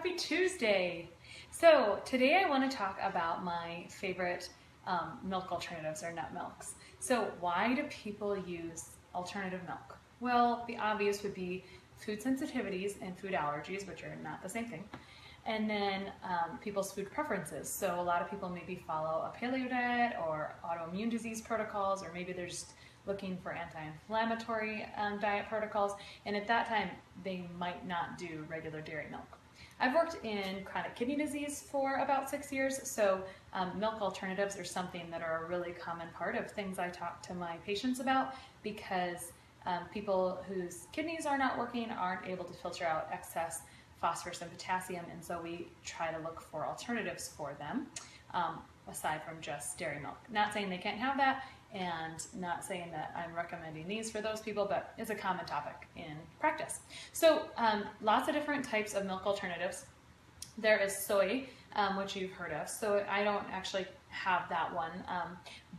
Happy Tuesday! So today I want to talk about my favorite milk alternatives or nut milks. So why do people use alternative milk? Well, the obvious would be food sensitivities and food allergies, which are not the same thing. And then people's food preferences. So a lot of people maybe follow a paleo diet or autoimmune disease protocols, or maybe they're just looking for anti-inflammatory diet protocols. And at that time, they might not do regular dairy milk. I've worked in chronic kidney disease for about 6 years, so milk alternatives are something that are a really common part of things I talk to my patients about, because people whose kidneys are not working aren't able to filter out excess phosphorus and potassium, and so we try to look for alternatives for them, aside from just dairy milk. Not saying they can't have that, and not saying that I'm recommending these for those people, but it's a common topic in practice. So lots of different types of milk alternatives. There is soy, which you've heard of. So I don't actually have that one,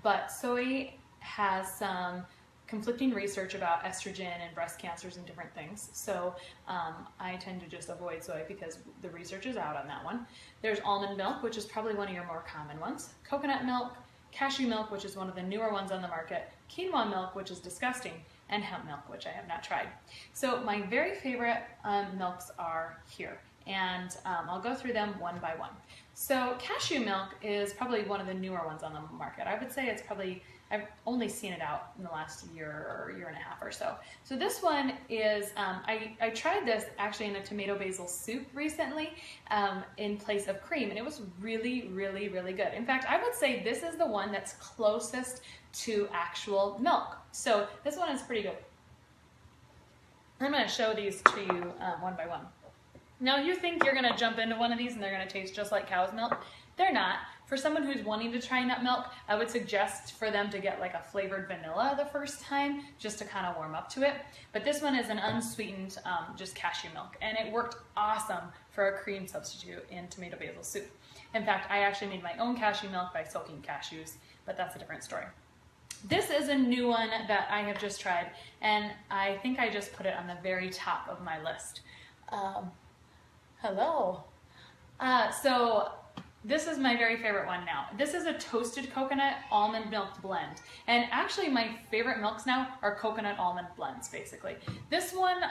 but soy has some conflicting research about estrogen and breast cancers and different things. So I tend to just avoid soy because the research is out on that one. There's almond milk, which is probably one of your more common ones. Coconut milk, cashew milk, which is one of the newer ones on the market, quinoa milk, which is disgusting, and hemp milk, which I have not tried. So my very favorite milks are here, and I'll go through them one by one. So cashew milk is probably one of the newer ones on the market. I would say it's probably, I've only seen it out in the last year or year and a half or so. So this one is, I tried this actually in a tomato basil soup recently in place of cream, and it was really, really, really good. In fact, I would say this is the one that's closest to actual milk. So this one is pretty good. I'm going to show these to you one by one. Now you think you're going to jump into one of these and they're going to taste just like cow's milk. They're not. For someone who's wanting to try nut milk, I would suggest for them to get like a flavored vanilla the first time, just to kind of warm up to it. But this one is an unsweetened, just cashew milk, and it worked awesome for a cream substitute in tomato basil soup. In fact, I actually made my own cashew milk by soaking cashews, but that's a different story. This is a new one that I have just tried, and I think I just put it on the very top of my list. Hello. So this is my very favorite one now. This is a toasted coconut almond milk blend. And actually my favorite milks now are coconut almond blends, basically. This one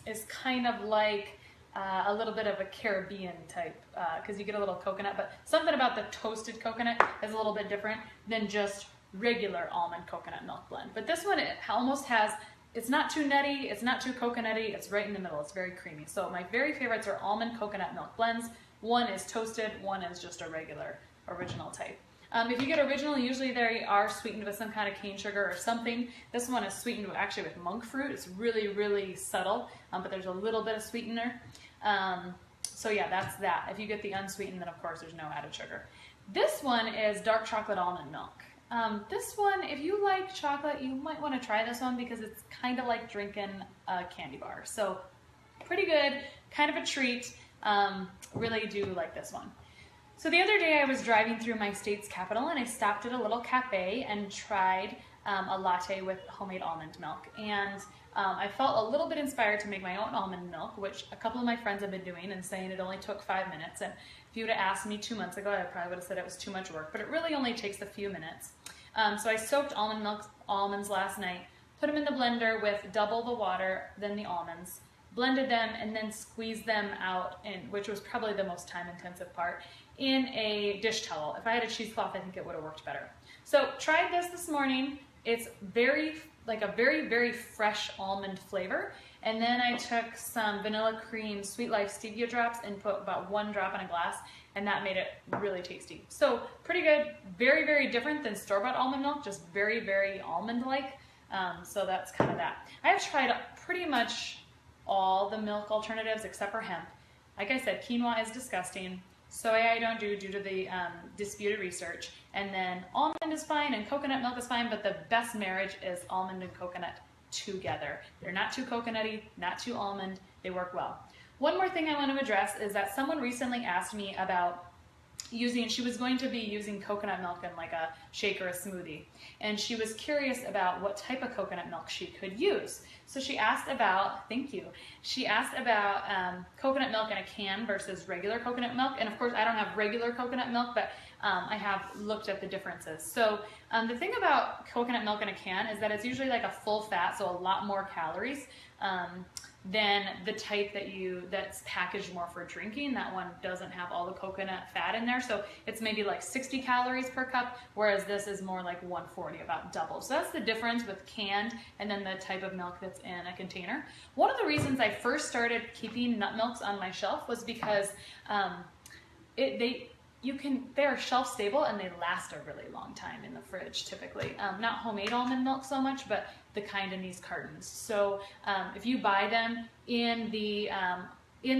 is kind of like a little bit of a Caribbean type, because you get a little coconut, but something about the toasted coconut is a little bit different than just regular almond coconut milk blend. But this one, it almost has, it's not too nutty, it's not too coconutty, it's right in the middle, it's very creamy. So my very favorites are almond coconut milk blends. One is toasted, one is just a regular original type. If you get original, usually they are sweetened with some kind of cane sugar or something. This one is sweetened actually with monk fruit. It's really, really subtle, but there's a little bit of sweetener. So yeah, that's that. If you get the unsweetened, then of course there's no added sugar. This one is dark chocolate almond milk. This one, if you like chocolate, you might want to try this one because it's kind of like drinking a candy bar. So pretty good, kind of a treat. Really do like this one. So the other day I was driving through my state's capital and I stopped at a little cafe and tried a latte with homemade almond milk. And I felt a little bit inspired to make my own almond milk, which a couple of my friends have been doing and saying it only took 5 minutes. And if you would have asked me 2 months ago, I probably would have said it was too much work, but it really only takes a few minutes. So I soaked almonds last night, put them in the blender with double the water than the almonds, blended them, and then squeezed them out, which was probably the most time-intensive part, in a dish towel. If I had a cheesecloth, I think it would have worked better. So tried this morning. It's like a very, very fresh almond flavor. And then I took some vanilla cream Sweet Life stevia drops and put about 1 drop in a glass, and that made it really tasty. So pretty good, very, very different than store-bought almond milk, just very, very almond-like. So that's kind of that. I have tried pretty much all the milk alternatives except for hemp. Like I said, quinoa is disgusting. Soy I don't do due to the disputed research. And then almond is fine and coconut milk is fine, but the best marriage is almond and coconut together. They're not too coconutty, not too almond. They work well. One more thing I want to address is that someone recently asked me about she was going to be using coconut milk in like a shake or a smoothie. And she was curious about what type of coconut milk she could use. So she asked about, thank you, she asked about coconut milk in a can versus regular coconut milk. And of course I don't have regular coconut milk, but I have looked at the differences. So the thing about coconut milk in a can is that it's usually like a full fat, so a lot more calories than the type that's packaged more for drinking. That one doesn't have all the coconut fat in there, so it's maybe like 60 calories per cup, whereas this is more like 140, about double. So that's the difference with canned and then the type of milk that's in a container. One of the reasons I first started keeping nut milks on my shelf was because they are shelf stable and they last a really long time in the fridge typically. Not homemade almond milk so much, but the kind in these cartons. So if you buy them in the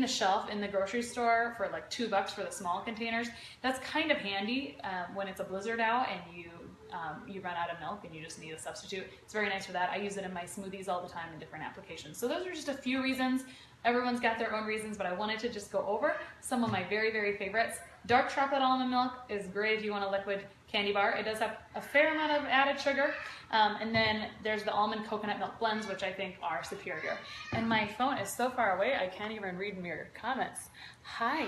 shelf in the grocery store for like $2 for the small containers, that's kind of handy when it's a blizzard out and you run out of milk and you just need a substitute. It's very nice for that. I use it in my smoothies all the time in different applications. So those are just a few reasons. Everyone's got their own reasons, but I wanted to just go over some of my very, very favorites. Dark chocolate almond milk is great if you want a liquid candy bar. It does have a fair amount of added sugar. And then there's the almond coconut milk blends, which I think are superior. And my phone is so far away, I can't even read your comments. Hi,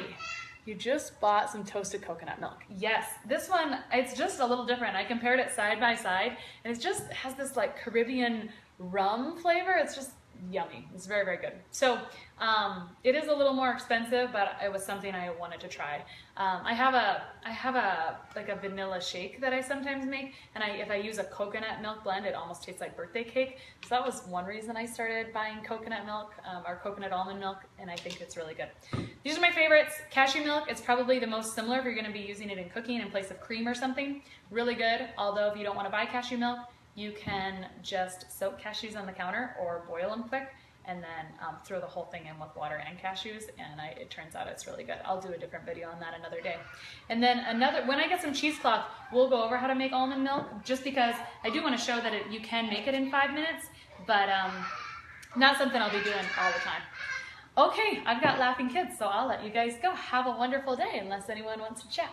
you just bought some toasted coconut milk. Yes, this one, it's just a little different. I compared it side by side, and it just has this like Caribbean rum flavor. It's just yummy. It's very, very good. So it is a little more expensive, but it was something I wanted to try. I have a vanilla shake that I sometimes make, and if I use a coconut milk blend, it almost tastes like birthday cake. So that was one reason I started buying coconut milk or coconut almond milk, and I think it's really good. These are my favorites. Cashew milk is probably the most similar if you're going to be using it in cooking in place of cream or something. Really good. Although if you don't want to buy cashew milk, you can just soak cashews on the counter or boil them quick and then throw the whole thing in with water and cashews, and it turns out it's really good. I'll do a different video on that another day. And then when I get some cheesecloth, we'll go over how to make almond milk, just because I do want to show that you can make it in 5 minutes, but not something I'll be doing all the time. Okay, I've got laughing kids, so I'll let you guys go. Have a wonderful day, unless anyone wants to chat.